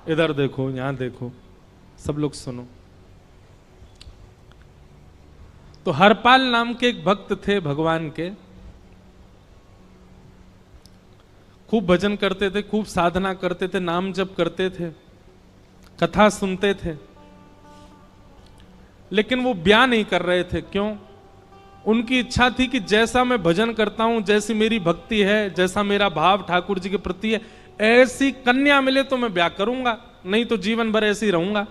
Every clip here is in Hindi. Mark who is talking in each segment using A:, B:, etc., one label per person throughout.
A: इधर देखो, यहां देखो, सब लोग सुनो। तो हरपाल नाम के एक भक्त थे भगवान के, खूब भजन करते थे, खूब साधना करते थे, नाम जप करते थे, कथा सुनते थे, लेकिन वो ब्याह नहीं कर रहे थे। क्यों? उनकी इच्छा थी कि जैसा मैं भजन करता हूं, जैसी मेरी भक्ति है, जैसा मेरा भाव ठाकुर जी के प्रति है, ऐसी कन्या मिले तो मैं ब्याह करूंगा, नहीं तो जीवन भर ऐसे ही रहूंगा।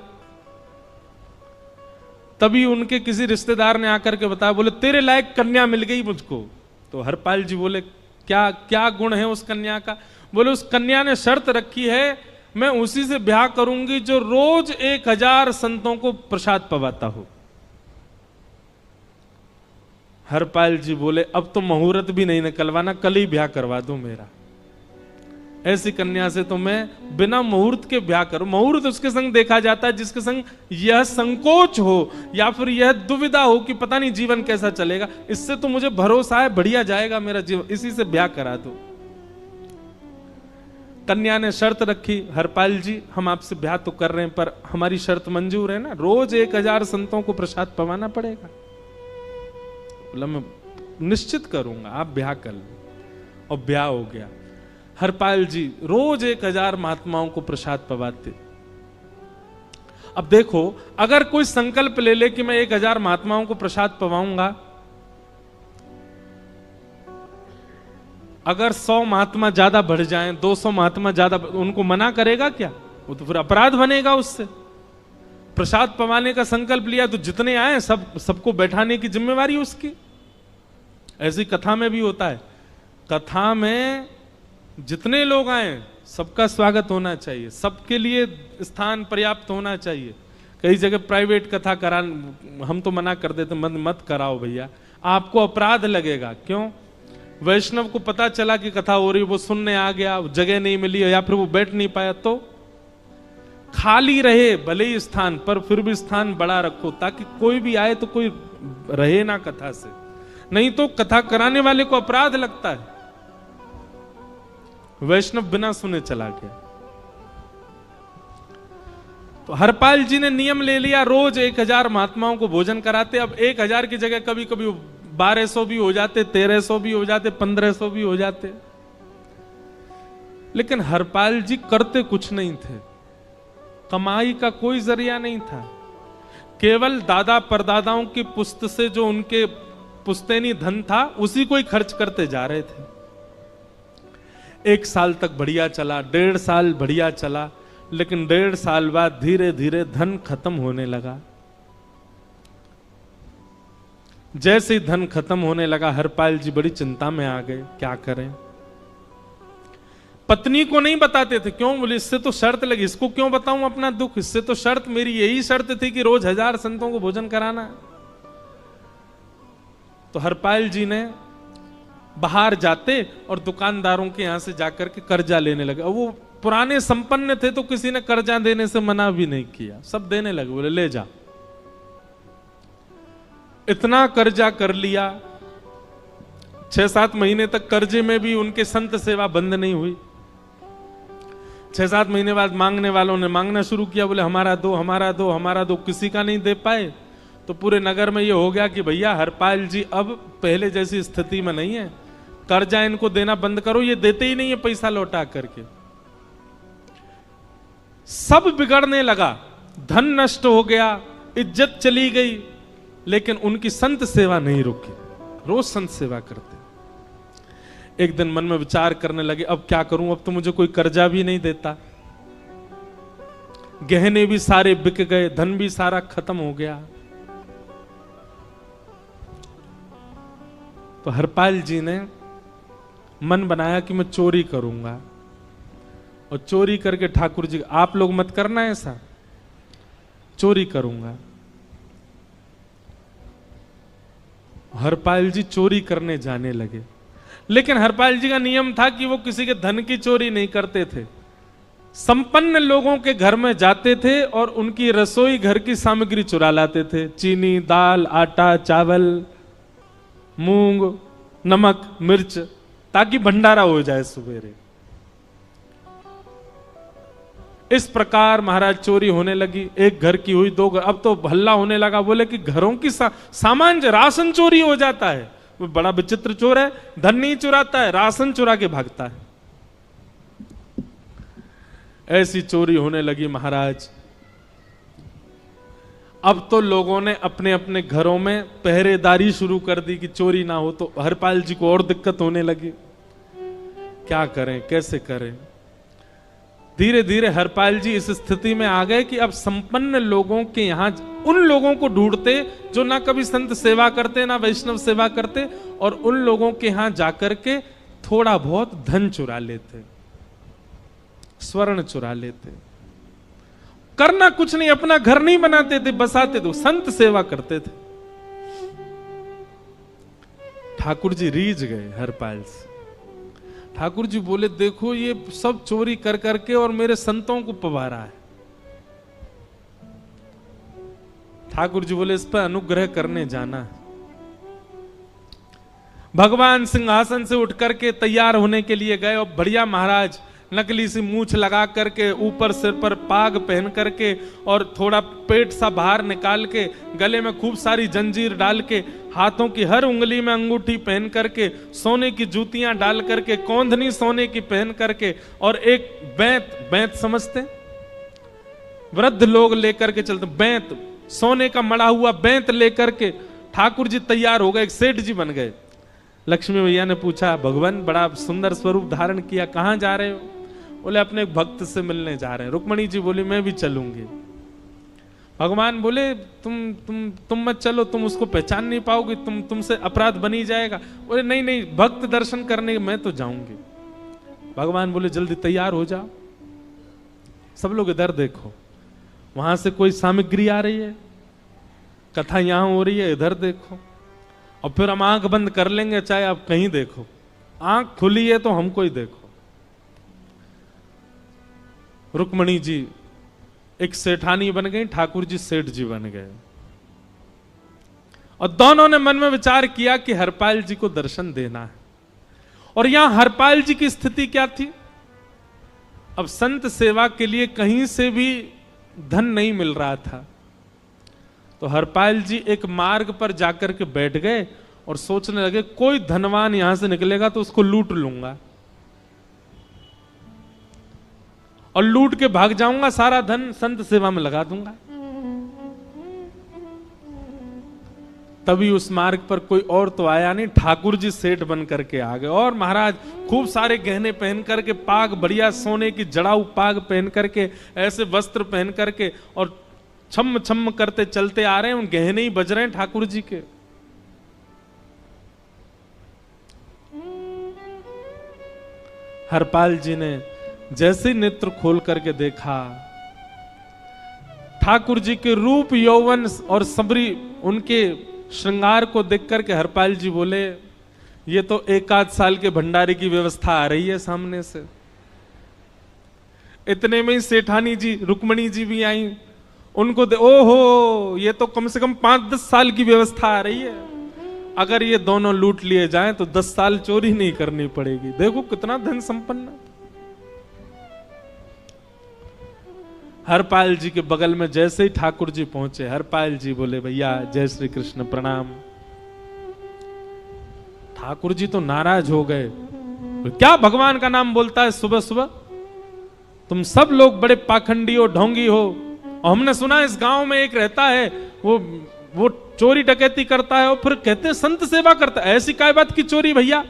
A: तभी उनके किसी रिश्तेदार ने आकर के बताया, बोले तेरे लायक कन्या मिल गई मुझको। तो हरपाल जी बोले, क्या क्या गुण है उस कन्या का? बोले उस कन्या ने शर्त रखी है, मैं उसी से ब्याह करूंगी जो रोज 1000 संतों को प्रसाद पवाता हो। हरपाल जी बोले, अब तो मुहूर्त भी नहीं निकलवाना, कल ही ब्याह करवा दो मेरा। ऐसी कन्या से तो मैं बिना मुहूर्त के ब्याह करूं। मुहूर्त उसके संग देखा जाता है जिसके संग यह संकोच हो या फिर यह दुविधा हो कि पता नहीं जीवन कैसा चलेगा, इससे तो मुझे भरोसा है बढ़िया जाएगा मेरा जीवन, इसी से ब्याह करा दो। कन्या ने शर्त रखी, हरपाल जी हम आपसे ब्याह तो कर रहे हैं पर हमारी शर्त मंजूर है ना, रोज 1000 संतों को प्रसाद पवाना पड़ेगा। बोला मैं निश्चित करूंगा, आप ब्याह कर लो। और ब्याह हो गया। हरपाल जी रोज 1000 महात्माओं को प्रसाद पवाते। अब देखो, अगर कोई संकल्प ले ले कि मैं 1000 महात्माओं को प्रसाद पवाऊंगा, अगर 100 महात्मा ज्यादा बढ़ जाएं, 200 महात्मा ज्यादा, उनको मना करेगा क्या? वो तो फिर अपराध बनेगा उससे। प्रसाद पवाने का संकल्प लिया तो जितने आए सबको बैठाने की जिम्मेवारी उसकी। ऐसी कथा में भी होता है, कथा में जितने लोग आए सबका स्वागत होना चाहिए, सबके लिए स्थान पर्याप्त होना चाहिए। कई जगह प्राइवेट कथा करा, हम तो मना कर देते, मत कराओ भैया, आपको अपराध लगेगा। क्यों? वैष्णव को पता चला कि कथा हो रही, वो सुनने आ गया, जगह नहीं मिली या फिर वो बैठ नहीं पाया, तो खाली रहे भले ही स्थान, पर फिर भी स्थान बड़ा रखो ताकि कोई भी आए तो कोई रहे ना कथा से, नहीं तो कथा कराने वाले को अपराध लगता है। वैष्णव बिना सुने चला गया। तो हरपाल जी ने नियम ले लिया, रोज 1000 महात्माओं को भोजन कराते। अब 1000 की जगह कभी कभी 1200 भी हो जाते, 1300 भी हो जाते, 1500 भी हो जाते। लेकिन हरपाल जी करते कुछ नहीं थे, कमाई का कोई जरिया नहीं था, केवल दादा परदादाओं की पुश्त से जो उनके पुश्तैनी धन था उसी को ही खर्च करते जा रहे थे। 1 साल तक बढ़िया चला, 1.5 साल बढ़िया चला, लेकिन 1.5 साल बाद धीरे धीरे धन खत्म होने लगा। जैसे ही धन खत्म होने लगा, हरपाल जी बड़ी चिंता में आ गए, क्या करें। पत्नी को नहीं बताते थे, क्यों? बोले इससे तो शर्त लगी, इसको क्यों बताऊं अपना दुख, इससे तो शर्त मेरी यही शर्त थी कि रोज 1000 संतों को भोजन कराना। तो हरपाल जी ने बाहर जाते और दुकानदारों के यहां से जाकर के कर्जा लेने लगे। वो पुराने संपन्न थे तो किसी ने कर्जा देने से मना भी नहीं किया, सब देने लगे, बोले ले जा। इतना कर्जा कर लिया, 6-7 महीने तक कर्जे में भी उनके संत सेवा बंद नहीं हुई। 6-7 महीने बाद मांगने वालों ने मांगना शुरू किया, बोले हमारा दो, हमारा दो, हमारा दो। किसी का नहीं दे पाए तो पूरे नगर में ये हो गया कि भैया हरपाल जी अब पहले जैसी स्थिति में नहीं है, कर्जा इनको देना बंद करो, ये देते ही नहीं है पैसा लौटा करके। सब बिगड़ने लगा, धन नष्ट हो गया, इज्जत चली गई, लेकिन उनकी संत सेवा नहीं रुकी, रोज संत सेवा करते। एक दिन मन में विचार करने लगे, अब क्या करूं, अब तो मुझे कोई कर्जा भी नहीं देता, गहने भी सारे बिक गए, धन भी सारा खत्म हो गया। तो हरपाल जी ने मन बनाया कि मैं चोरी करूंगा, और चोरी करके ठाकुर जी, आप लोग मत करना ऐसा, चोरी करूंगा। हरपाल जी चोरी करने जाने लगे, लेकिन हरपाल जी का नियम था कि वो किसी के धन की चोरी नहीं करते थे। संपन्न लोगों के घर में जाते थे और उनकी रसोई घर की सामग्री चुरा लाते थे, चीनी, दाल, आटा, चावल, मूंग, नमक, मिर्च, ताकि भंडारा हो जाए सवेरे। इस प्रकार महाराज चोरी होने लगी। एक घर की हुई, दो घर, अब तो हल्ला होने लगा। बोले कि घरों की सामान राशन चोरी हो जाता है। वो बड़ा विचित्र चोर है, धन नहीं चुराता है, राशन चुरा के भागता है। ऐसी चोरी होने लगी महाराज। अब तो लोगों ने अपने अपने घरों में पहरेदारी शुरू कर दी कि चोरी ना हो। तो हरपाल जी को और दिक्कत होने लगी, क्या करें, कैसे करें। धीरे धीरे हरपाल जी इस स्थिति में आ गए कि अब संपन्न लोगों के यहां उन लोगों को ढूंढते जो ना कभी संत सेवा करते ना वैष्णव सेवा करते, और उन लोगों के यहां जाकर के थोड़ा बहुत धन चुरा लेते, स्वर्ण चुरा लेते। करना कुछ नहीं, अपना घर नहीं बनाते थे, बसाते थे, संत सेवा करते थे। ठाकुर जी रीझ गए हरपाल से। ठाकुर जी बोले, देखो ये सब चोरी कर करके और मेरे संतों को पवारा है। ठाकुर जी बोले, इस पर अनुग्रह करने जाना है। भगवान सिंहासन से उठ करके तैयार होने के लिए गए, और बढ़िया महाराज नकली सी मूछ लगा करके, ऊपर सिर पर पाग पहन करके, और थोड़ा पेट सा बाहर निकाल के, गले में खूब सारी जंजीर डाल के, हाथों की हर उंगली में अंगूठी पहन करके, सोने की जूतियां डाल करके, कौंधनी सोने की पहन करके, और एक बैंत समझते, वृद्ध लोग लेकर के चलते, बैंत सोने का मड़ा हुआ बैंत लेकर के ठाकुर जी तैयार हो गए, एक सेठ जी बन गए। लक्ष्मी भैया ने पूछा, भगवान बड़ा सुंदर स्वरूप धारण किया, कहां जा रहे हो? बोले, अपने एक भक्त से मिलने जा रहे हैं। रुक्मणी जी बोली, मैं भी चलूंगी। भगवान बोले, तुम मत चलो, तुम उसको पहचान नहीं पाओगे, तुमसे अपराध बनी जाएगा। बोले, नहीं नहीं, भक्त दर्शन करने मैं तो जाऊंगी। भगवान बोले, जल्दी तैयार हो जाओ। सब लोग इधर देखो, वहां से कोई सामग्री आ रही है, कथा यहां हो रही है, इधर देखो, और फिर हम आंख बंद कर लेंगे, चाहे आप कहीं देखो। आंख खुली है तो हमको ही देखो। रुक्मणी जी एक सेठानी बन गई, ठाकुर जी सेठ जी बन गए, और दोनों ने मन में विचार किया कि हरपाल जी को दर्शन देना है। और यहां हरपाल जी की स्थिति क्या थी? अब संत सेवा के लिए कहीं से भी धन नहीं मिल रहा था। तो हरपाल जी एक मार्ग पर जाकर के बैठ गए और सोचने लगे, कोई धनवान यहां से निकलेगा तो उसको लूट लूंगा, और लूट के भाग जाऊंगा, सारा धन संत सेवा में लगा दूंगा। तभी उस मार्ग पर कोई और तो आया नहीं, ठाकुर जी सेठ बन करके आ गए। और महाराज खूब सारे गहने पहन करके, पाग बढ़िया सोने की जड़ाऊ पाग पहन करके, ऐसे वस्त्र पहन करके, और छम छम करते चलते आ रहे हैं। उन गहने ही बज रहे हैं ठाकुर जी के। हरपाल जी ने जैसे नेत्र खोल करके देखा, ठाकुर जी के रूप यौवन और सबरी उनके श्रृंगार को देख करके हरपाल जी बोले, ये तो एक आध साल के भंडारे की व्यवस्था आ रही है सामने से। इतने में ही सेठानी जी रुक्मणी जी भी आई, उनको ओहो, ये तो कम से कम 5-10 साल की व्यवस्था आ रही है। अगर ये दोनों लूट लिए जाएं तो 10 साल चोरी नहीं करनी पड़ेगी। देखो कितना धन संपन्न। हरपाल जी के बगल में जैसे ही ठाकुर जी पहुंचे, हरपाल जी बोले, भैया जय श्री कृष्ण, प्रणाम। ठाकुर जी तो नाराज हो गए, क्या भगवान का नाम बोलता है सुबह सुबह? तुम सब लोग बड़े पाखंडी हो, ढोंगी हो, और हमने सुना इस गांव में एक रहता है, वो चोरी डकैती करता है, और फिर कहते हैं संत सेवा करता है। ऐसी काय बात की चोरी भैया?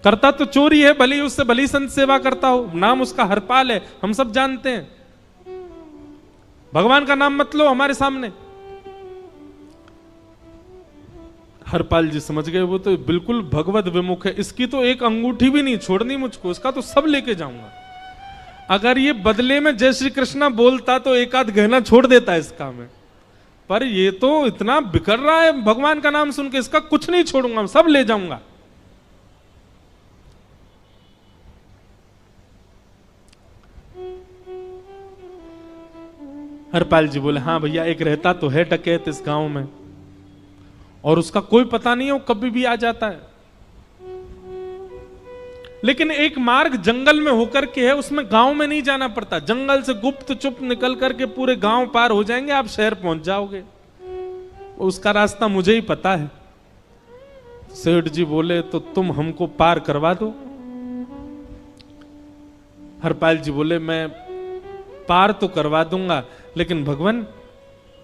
A: करता तो चोरी है, भली उससे भली संत सेवा करता हो। नाम उसका हरपाल है, हम सब जानते हैं। भगवान का नाम मत लो हमारे सामने। हरपाल जी समझ गए, वो तो बिल्कुल भगवत विमुख है, इसकी तो एक अंगूठी भी नहीं छोड़नी मुझको, इसका तो सब लेके जाऊंगा। अगर ये बदले में जय श्री कृष्णा बोलता तो एक आध गहना छोड़ देता है इसका में, पर ये तो इतना बिखर रहा है भगवान का नाम सुन के, इसका कुछ नहीं छोड़ूंगा, सब ले जाऊंगा। हरपाल जी बोले, हाँ भैया, एक रहता तो है डकैत इस गांव में, और उसका कोई पता नहीं है, वो कभी भी आ जाता है। लेकिन एक मार्ग जंगल में होकर के है, उसमें गांव में नहीं जाना पड़ता। जंगल से गुप्त चुप निकल करके पूरे गांव पार हो जाएंगे, आप शहर पहुंच जाओगे। उसका रास्ता मुझे ही पता है। सेठ जी बोले तो तुम हमको पार करवा दो। हरपाल जी बोले मैं पार तो करवा दूंगा, लेकिन भगवान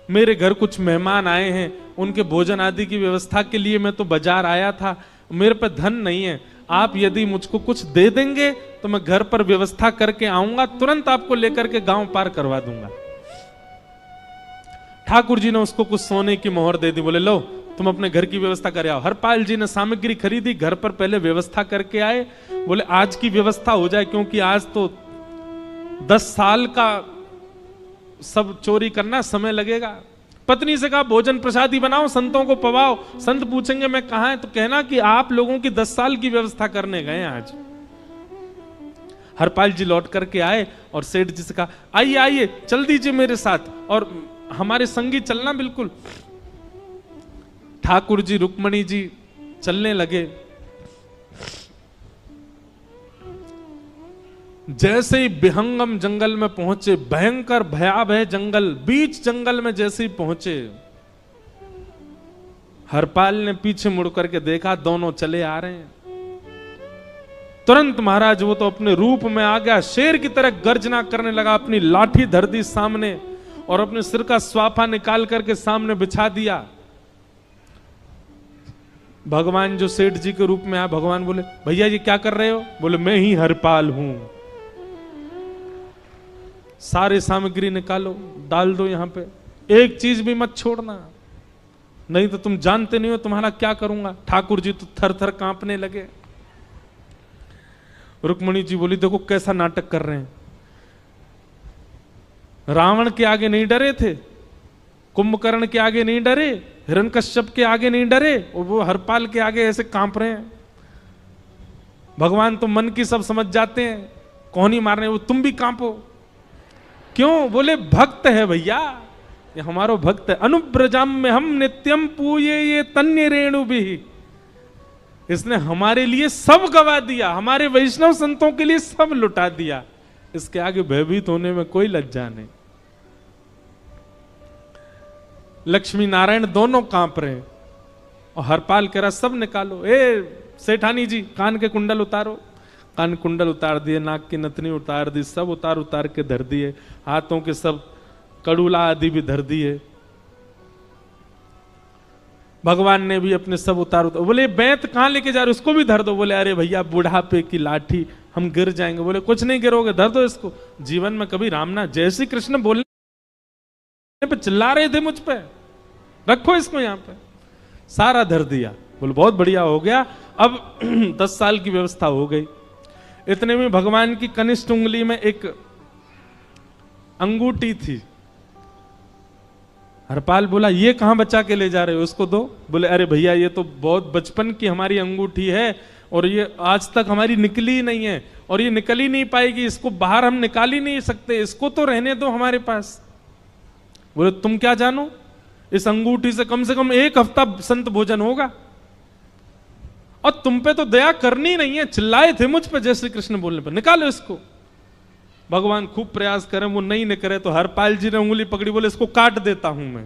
A: मेरे घर कुछ मेहमान आए हैं, उनके भोजन आदि की व्यवस्था के लिए मैं तो बाजार आया था, मेरे पे धन नहीं है। आप यदि मुझको कुछ दे देंगे तो मैं घर पर व्यवस्था करके आऊंगा, तुरंत आपको लेकर के गांव पार करवा दूंगा। ठाकुर जी ने उसको कुछ सोने की मोहर दे दी, बोले लो तुम अपने घर की व्यवस्था कर आओ। हरपाल जी ने सामग्री खरीदी, घर पर पहले व्यवस्था करके आए। बोले आज की व्यवस्था हो जाए, क्योंकि आज तो 10 साल का सब चोरी करना समय लगेगा। पत्नी से कहा भोजन प्रसादी बनाओ, संतों को पवाओ। संत पूछेंगे मैं कहां है, तो कहना कि आप लोगों की 10 साल की व्यवस्था करने गए आज। हरपाल जी लौट करके आए और सेठ जी से कहा आइए आइए चल दीजिए मेरे साथ और हमारे संगी चलना बिल्कुल। ठाकुर जी रुक्मणी जी चलने लगे। जैसे ही विहंगम जंगल में पहुंचे, भयंकर भयावह जंगल, बीच जंगल में जैसे ही पहुंचे, हरपाल ने पीछे मुड़ करके देखा, दोनों चले आ रहे हैं। तुरंत महाराज वो तो अपने रूप में आ गया, शेर की तरह गर्जना करने लगा, अपनी लाठी धर दी सामने और अपने सिर का स्वाफा निकाल करके सामने बिछा दिया। भगवान जो सेठ जी के रूप में आया, भगवान बोले भैया ये क्या कर रहे हो? बोले मैं ही हरपाल हूं। सारे सामग्री निकालो, डाल दो यहां पे, एक चीज भी मत छोड़ना, नहीं तो तुम जानते नहीं हो तुम्हारा क्या करूंगा। ठाकुर जी तो थर थर कांपने लगे। रुक्मणी जी बोली देखो कैसा नाटक कर रहे हैं। रावण के आगे नहीं डरे थे, कुंभकर्ण के आगे नहीं डरे, हिरण्यकश्यप के आगे नहीं डरे, और वो हरपाल के आगे ऐसे कांप रहे हैं। भगवान तो मन की सब समझ जाते हैं, कौन ही मारने, वो तुम भी कांपो क्यों? बोले भक्त है भैया, ये हमारो भक्त है। अनुब्रजाम में हम नित्यम पूये ये तन्य रेणु भी, इसने हमारे लिए सब गवा दिया, हमारे वैष्णव संतों के लिए सब लुटा दिया, इसके आगे भयभीत होने में कोई लज्जा नहीं। लक्ष्मी नारायण दोनों कांप रहे हैं और हरपाल कह रहा सब निकालो। ए सेठानी जी कान के कुंडल उतारो। कान कुंडल उतार दिए, नाक की नथनी उतार दी, सब उतार उतार के धर दिए, हाथों के सब कड़ूला आदि भी धर दिए। भगवान ने भी अपने सब उतार। बोले बैंत कहां लेके जा रहे, उसको भी धर दो। बोले अरे भैया बुढ़ापे की लाठी, हम गिर जाएंगे। बोले कुछ नहीं गिरोगे, धर दो इसको। जीवन में कभी राम ना, जय श्री कृष्ण बोलने पे चिल्ला रहे थे मुझ पे, रखो इसको यहां पे। सारा धर दिया। बोले बहुत बढ़िया हो गया, अब 10 साल की व्यवस्था हो गई। इतने में भगवान की कनिष्ठ उंगली में एक अंगूठी थी। हरपाल बोला ये कहां बचा के ले जा रहे हो, उसको दो। बोले अरे भैया ये तो बहुत बचपन की हमारी अंगूठी है और ये आज तक हमारी निकली नहीं है और ये निकल ही नहीं पाएगी, इसको बाहर हम निकाल ही नहीं सकते, इसको तो रहने दो हमारे पास। बोले तुम क्या जानो, इस अंगूठी से कम 1 हफ्ता संत भोजन होगा और तुम पे तो दया करनी नहीं है। चिल्लाए थे मुझ पे जय श्री कृष्ण बोलने पर, निकालो इसको। भगवान खूब प्रयास करें, वो नहीं निकले तो हरपाल जी ने उंगली पकड़ी, बोले इसको काट देता हूं मैं,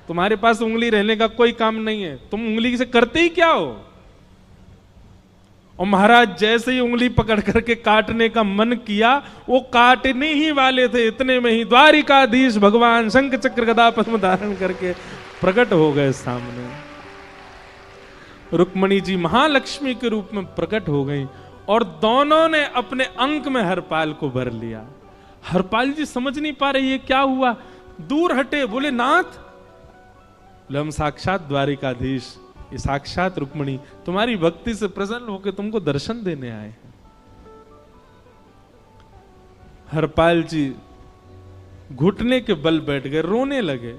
A: तुम्हारे पास उंगली रहने का कोई काम नहीं है, तुम उंगली से करते ही क्या हो। और महाराज जैसे ही उंगली पकड़ करके काटने का मन किया, वो काटने ही वाले थे, इतने में ही द्वारिकाधीश भगवान शंख चक्र गदा पद्म धारण करके प्रकट हो गए सामने। रुक्मणी जी महालक्ष्मी के रूप में प्रकट हो गई और दोनों ने अपने अंक में हरपाल को भर लिया। हरपाल जी समझ नहीं पा रहे ये क्या हुआ, दूर हटे। बोले नाथ, बोले हम साक्षात द्वारिकाधीश, ये साक्षात रुक्मणी तुम्हारी भक्ति से प्रसन्न होकर तुमको दर्शन देने आए हैं। हरपाल जी घुटने के बल बैठ गए, रोने लगे,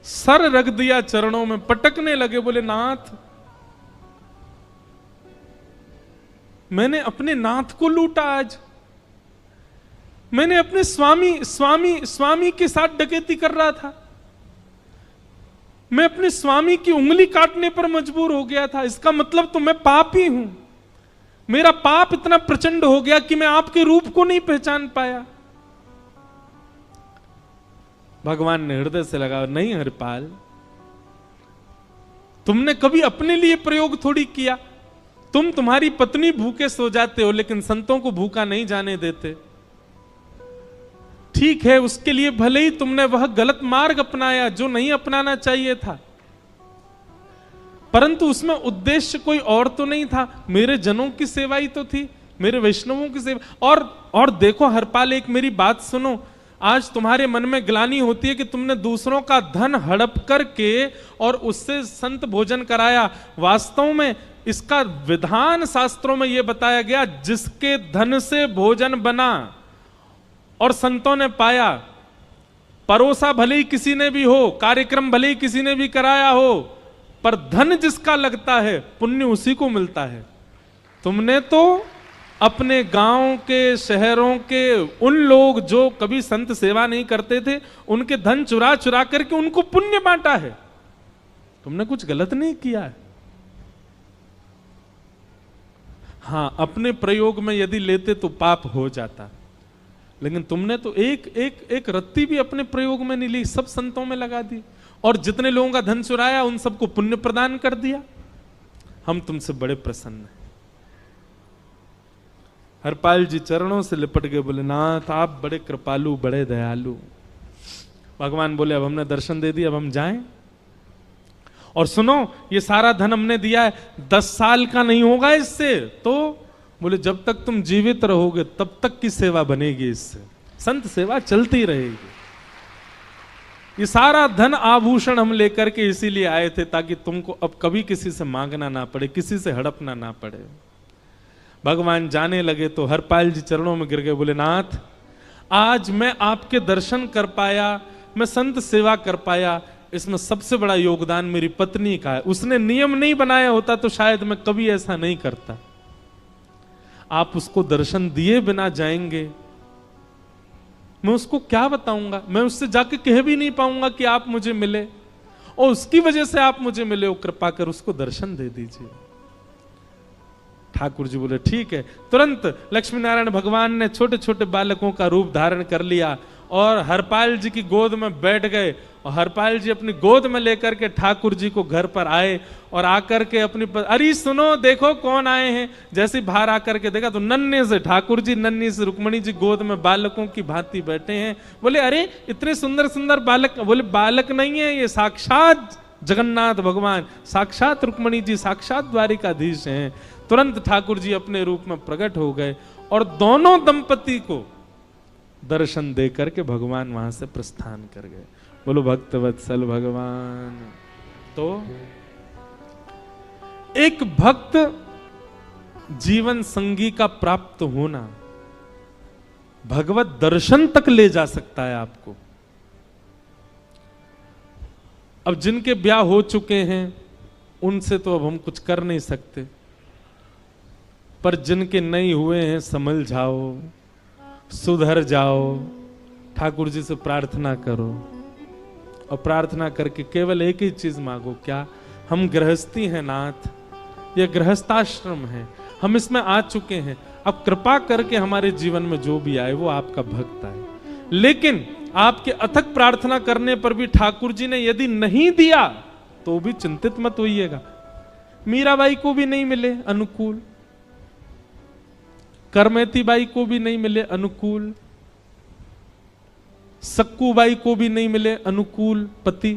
A: सर रख दिया चरणों में, पटकने लगे। बोले नाथ, मैंने अपने नाथ को लूटा, आज मैंने अपने स्वामी के साथ डकैती कर रहा था, मैं अपने स्वामी की उंगली काटने पर मजबूर हो गया था, इसका मतलब तो मैं पापी हूं। मेरा पाप इतना प्रचंड हो गया कि मैं आपके रूप को नहीं पहचान पाया। भगवान ने हृदय से लगा, नहीं हरिपाल, तुमने कभी अपने लिए प्रयोग थोड़ी किया। तुम्हारी पत्नी भूखे सो जाते हो, लेकिन संतों को भूखा नहीं जाने देते। ठीक है, उसके लिए भले ही तुमने वह गलत मार्ग अपनाया जो नहीं अपनाना चाहिए था, परंतु उसमें उद्देश्य कोई और तो नहीं था, मेरे जनों की सेवा ही तो थी, मेरे वैष्णवों की सेवा। और देखो हरपाल, एक मेरी बात सुनो, आज तुम्हारे मन में ग्लानि होती है कि तुमने दूसरों का धन हड़प करके और उससे संत भोजन कराया। वास्तव में इसका विधान शास्त्रों में यह बताया गया, जिसके धन से भोजन बना और संतों ने पाया, परोसा भले ही किसी ने भी हो, कार्यक्रम भले ही किसी ने भी कराया हो, पर धन जिसका लगता है पुण्य उसी को मिलता है। तुमने तो अपने गांव के, शहरों के उन लोग जो कभी संत सेवा नहीं करते थे, उनके धन चुरा चुरा करके उनको पुण्य बांटा है। तुमने कुछ गलत नहीं किया है। हां, अपने प्रयोग में यदि लेते तो पाप हो जाता, लेकिन तुमने तो एक रत्ती भी अपने प्रयोग में नहीं ली, सब संतों में लगा दी, और जितने लोगों का धन चुराया उन सबको पुण्य प्रदान कर दिया। हम तुमसे बड़े प्रसन्न हैं। हरपाल जी चरणों से लिपट गए, बोले नाथ आप बड़े कृपालु, बड़े दयालु। भगवान बोले अब हमने दर्शन दे दिया, अब हम जाएं। और सुनो, ये सारा धन हमने दिया है, 10 साल का नहीं होगा इससे। तो बोले जब तक तुम जीवित रहोगे तब तक की सेवा बनेगी, इससे संत सेवा चलती रहेगी। ये सारा धन आभूषण हम लेकर के इसीलिए आए थे, ताकि तुमको अब कभी किसी से मांगना ना पड़े, किसी से हड़पना ना पड़े। भगवान जाने लगे तो हरपाल जी चरणों में गिर गए, बोले नाथ आज मैं आपके दर्शन कर पाया, मैं संत सेवा कर पाया, इसमें सबसे बड़ा योगदान मेरी पत्नी का है। उसने नियम नहीं बनाया होता तो शायद मैं कभी ऐसा नहीं करता। आप उसको दर्शन दिए बिना जाएंगे, मैं उसको क्या बताऊंगा? मैं उससे जाके कह भी नहीं पाऊंगा कि आप मुझे मिले, और उसकी वजह से आप मुझे मिले हो, कृपा कर उसको दर्शन दे दीजिए। ठाकुर जी बोले ठीक है। तुरंत लक्ष्मी नारायण भगवान ने छोटे छोटे बालकों का रूप धारण कर लिया और हरपाल जी की गोद में बैठ गए, और हरपाल जी अपनी गोद में लेकर के ठाकुर जी को घर पर आए, और आकर के अपनी अरे सुनो देखो कौन आए हैं। जैसे बाहर आकर के देखा तो नन्हे से ठाकुर जी, नन्ही से रुक्मणी जी गोद में बालकों की भांति बैठे हैं। बोले अरे इतने सुंदर सुंदर बालक। बोले बालक नहीं है, ये साक्षात जगन्नाथ भगवान, साक्षात रुक्मणी जी, साक्षात द्वारिकाधीश हैं। तुरंत ठाकुर जी अपने रूप में प्रकट हो गए और दोनों दंपति को दर्शन दे करके भगवान वहां से प्रस्थान कर गए। बोलो भक्त वत्सल भगवान। तो एक भक्त जीवन संगी का प्राप्त होना भगवत दर्शन तक ले जा सकता है आपको। अब जिनके ब्याह हो चुके हैं उनसे तो अब हम कुछ कर नहीं सकते, पर जिनके नहीं हुए हैं संभल जाओ, सुधर जाओ, ठाकुर जी से प्रार्थना करो, और प्रार्थना करके केवल एक ही चीज मांगो, क्या हम गृहस्थी हैं नाथ, यह गृहस्थाश्रम है, हम इसमें आ चुके हैं, अब कृपा करके हमारे जीवन में जो भी आए वो आपका भक्त आए। लेकिन आपके अथक प्रार्थना करने पर भी ठाकुर जी ने यदि नहीं दिया तो भी चिंतित मत होइएगा। मीराबाई को भी नहीं मिले अनुकूल, करमेती बाई को भी नहीं मिले अनुकूल, सक्कू बाई को भी नहीं मिले अनुकूल पति,